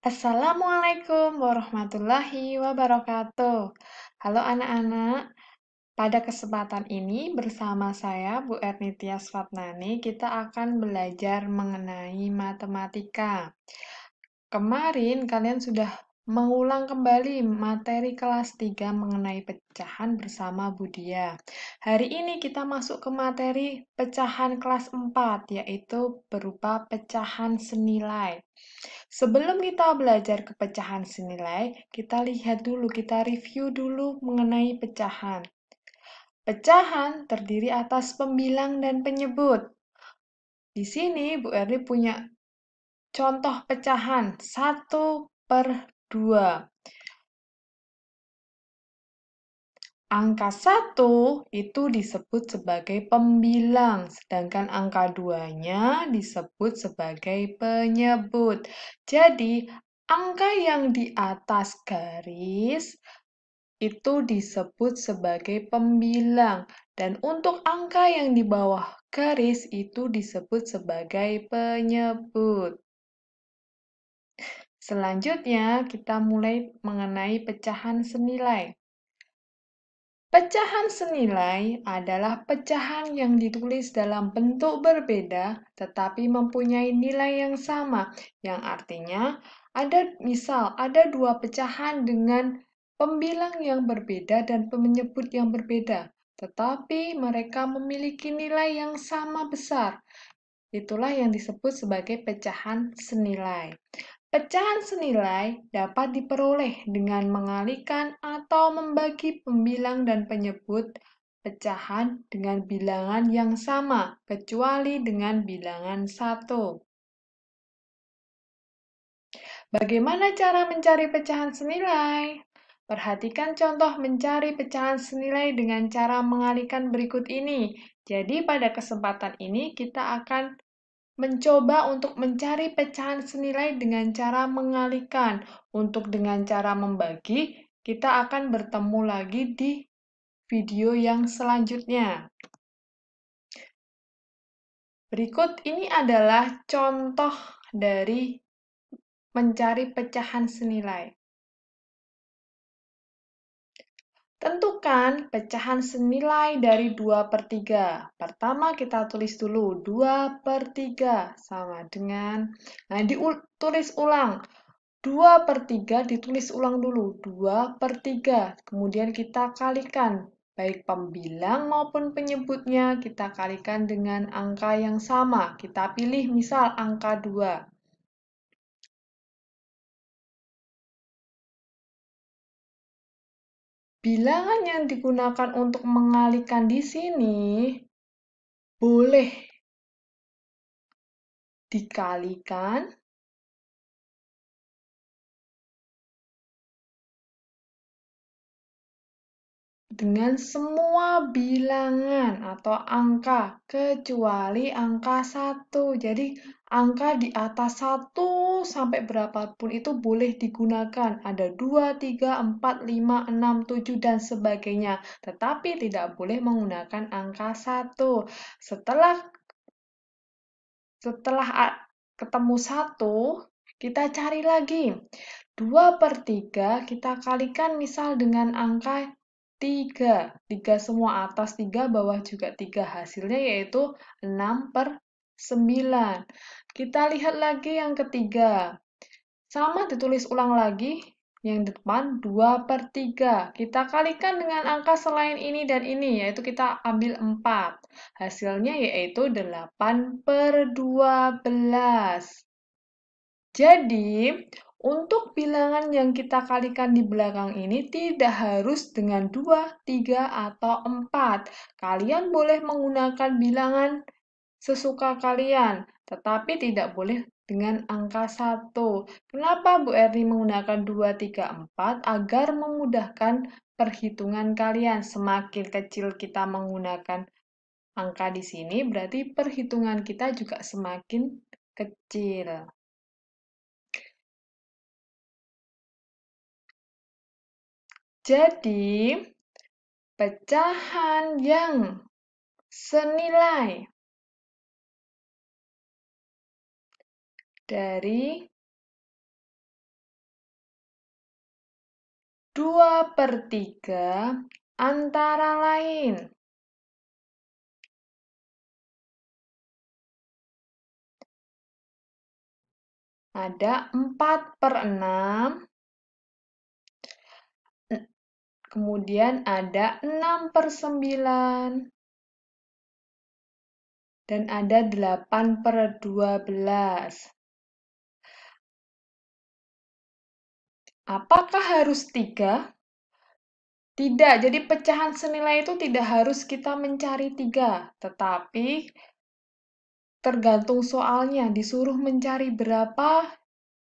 Assalamualaikum warahmatullahi wabarakatuh. Halo anak-anak, pada kesempatan ini bersama saya Bu Ernitya Swatnani kita akan belajar mengenai matematika. Kemarin kalian sudah mengulang kembali materi kelas 3 mengenai pecahan bersama Budia. Hari ini kita masuk ke materi pecahan kelas 4, yaitu berupa pecahan senilai. Sebelum kita belajar ke pecahan senilai, kita lihat dulu, kita review dulu mengenai pecahan. Pecahan terdiri atas pembilang dan penyebut. Di sini Bu Erni punya contoh pecahan 1/2. Angka 1 itu disebut sebagai pembilang, sedangkan angka 2-nya disebut sebagai penyebut. Jadi, angka yang di atas garis itu disebut sebagai pembilang, dan untuk angka yang di bawah garis itu disebut sebagai penyebut. Selanjutnya, kita mulai mengenai pecahan senilai. Pecahan senilai adalah pecahan yang ditulis dalam bentuk berbeda tetapi mempunyai nilai yang sama, yang artinya ada dua pecahan dengan pembilang yang berbeda dan penyebut yang berbeda, tetapi mereka memiliki nilai yang sama besar. Itulah yang disebut sebagai pecahan senilai. Pecahan senilai dapat diperoleh dengan mengalihkan atau membagi pembilang dan penyebut pecahan dengan bilangan yang sama, kecuali dengan bilangan 1. Bagaimana cara mencari pecahan senilai? Perhatikan contoh mencari pecahan senilai dengan cara mengalihkan berikut ini. Jadi pada kesempatan ini kita akan mencoba untuk mencari pecahan senilai dengan cara mengalihkan. Untuk dengan cara membagi, kita akan bertemu lagi di video yang selanjutnya. Berikut ini adalah contoh dari mencari pecahan senilai. Tentukan pecahan senilai dari 2/3. Pertama kita tulis dulu 2/3 sama dengan, ditulis ulang. 2/3 ditulis ulang dulu, 2/3. Kemudian kita kalikan, baik pembilang maupun penyebutnya kita kalikan dengan angka yang sama. Kita pilih misal angka 2. Bilangan yang digunakan untuk mengalihkan di sini boleh dikalikan dengan semua bilangan atau angka kecuali angka 1. Jadi angka di atas 1 sampai berapapun itu boleh digunakan. Ada 2, 3, 4, 5, 6, 7 dan sebagainya. Tetapi tidak boleh menggunakan angka 1. Setelah ketemu 1, kita cari lagi. 2/3 kita kalikan misal dengan angka 3. 3 semua, atas 3, bawah juga 3. Hasilnya yaitu 6/9. Kita lihat lagi yang ketiga. Sama ditulis ulang lagi. Yang depan 2/3. Kita kalikan dengan angka selain ini dan ini, yaitu kita ambil 4. Hasilnya yaitu 8/12. Jadi, untuk bilangan yang kita kalikan di belakang ini tidak harus dengan 2, 3, atau 4. Kalian boleh menggunakan bilangan sesuka kalian, tetapi tidak boleh dengan angka 1. Kenapa Bu Erni menggunakan 2, 3, 4? Agar memudahkan perhitungan kalian. Semakin kecil kita menggunakan angka di sini, berarti perhitungan kita juga semakin kecil. Jadi, pecahan yang senilai dari 2/3 antara lain. Ada 4/6, kemudian ada 6/9, dan ada 8/12. Apakah harus 3? Tidak, jadi pecahan senilai itu tidak harus kita mencari 3, tetapi tergantung soalnya, disuruh mencari berapa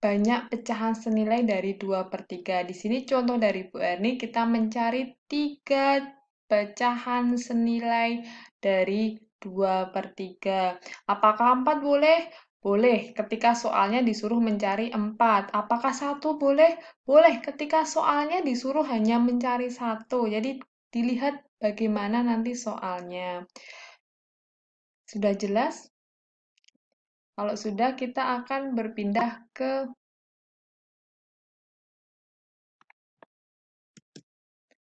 banyak pecahan senilai dari 2/3. Di sini contoh dari Bu Erni, kita mencari 3 pecahan senilai dari 2/3. Apakah 4 boleh? Boleh, ketika soalnya disuruh mencari 4. Apakah 1 boleh? Boleh, ketika soalnya disuruh hanya mencari 1. Jadi, dilihat bagaimana nanti soalnya. Sudah jelas? Kalau sudah, kita akan berpindah ke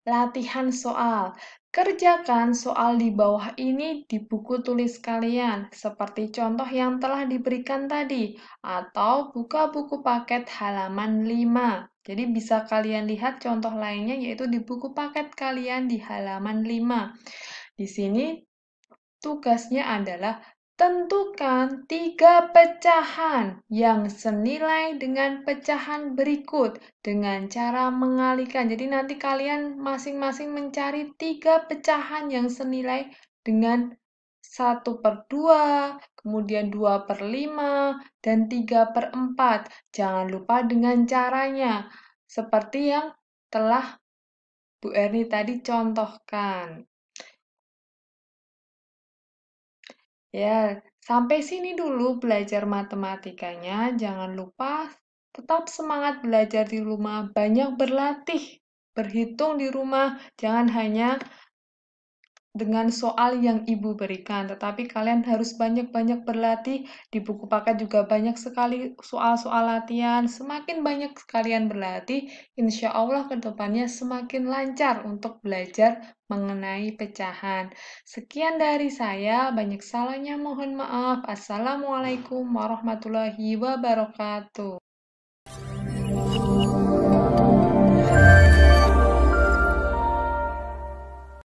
latihan soal. Kerjakan soal di bawah ini di buku tulis kalian, seperti contoh yang telah diberikan tadi, atau buka buku paket halaman 5. Jadi bisa kalian lihat contoh lainnya yaitu di buku paket kalian di halaman 5. Di sini tugasnya adalah tentukan 3 pecahan yang senilai dengan pecahan berikut dengan cara mengalihkan. Jadi nanti kalian masing-masing mencari 3 pecahan yang senilai dengan 1/2, kemudian 2/5, dan 3/4. Jangan lupa dengan caranya, seperti yang telah Bu Erni tadi contohkan. Ya, sampai sini dulu belajar matematikanya. Jangan lupa tetap semangat belajar di rumah, banyak berlatih, berhitung di rumah. Jangan hanya dengan soal yang ibu berikan, tetapi kalian harus banyak-banyak berlatih. Di buku paket juga banyak sekali soal-soal latihan. Semakin banyak kalian berlatih, insya Allah ke depannya semakin lancar untuk belajar mengenai pecahan. Sekian dari saya, banyak salahnya mohon maaf. Assalamualaikum warahmatullahi wabarakatuh.